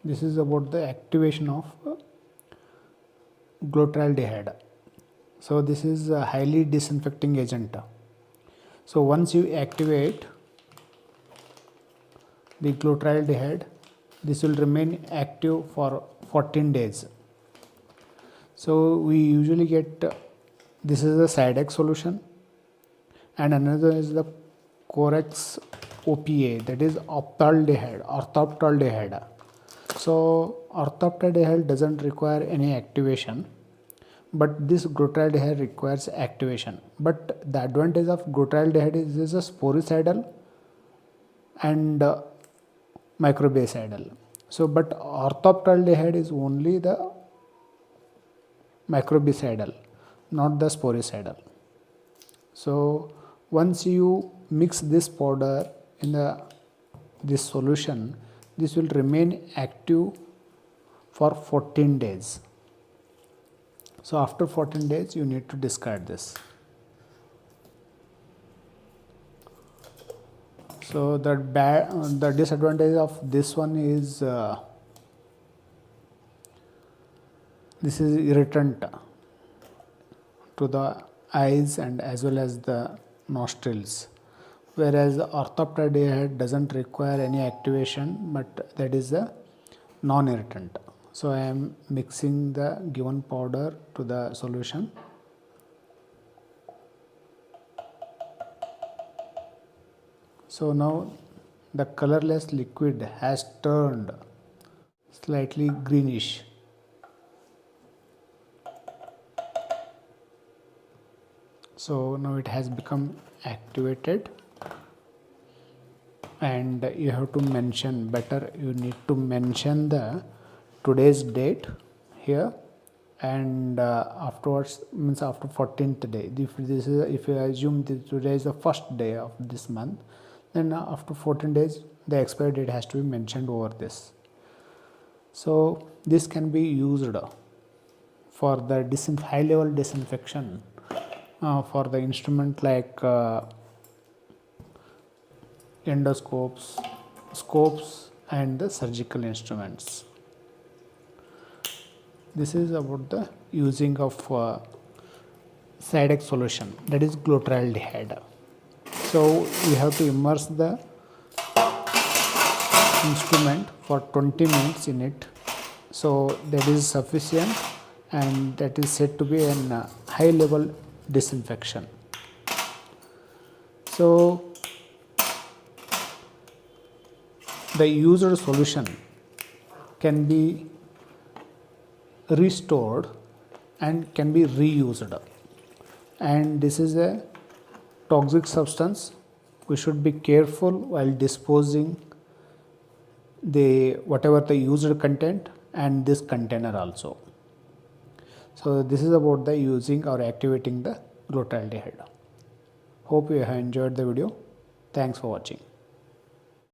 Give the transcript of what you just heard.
This is about the activation of glutaraldehyde. So this is a highly disinfecting agent. So once you activate the glutaraldehyde, this will remain active for 14 days. So we usually get this is the Cidex solution, and another is the Corex OPA, that is orthoptaldehyde. So orthoptaldehyde doesn't require any activation, but this glutaraldehyde requires activation. But the advantage of glutaraldehyde is this is a sporicidal and microbicidal. So but orthoptaldehyde is only the microbicidal, not the sporicidal. So once you mix this powder in this solution, this will remain active for 14 days. So after 14 days you need to discard this. So the disadvantage of this one is this is irritant to the eyes and as well as the nostrils, whereas the orthoptaldehyde doesn't require any activation, but that is a non-irritant. So I am mixing the given powder to the solution. So now the colorless liquid has turned slightly greenish. So now it has become activated, and you have to mention, better you need to mention the today's date here, and afterwards means after 14th day. If you assume that today is the first day of this month, then after 14 days the expiry date has to be mentioned over this. So this can be used for the high level disinfection for the instrument like endoscopes, scopes and the surgical instruments. This is about the using of Cidex solution, that is glutaraldehyde. So we have to immerse the instrument for 20 minutes in it. So that is sufficient, and that is said to be an high level disinfection. So the used solution can be restored and can be reused, and this is a toxic substance. We should be careful while disposing the whatever the used content and this container also. So this is about the using or activating the glutaraldehyde. Hope you have enjoyed the video. Thanks for watching.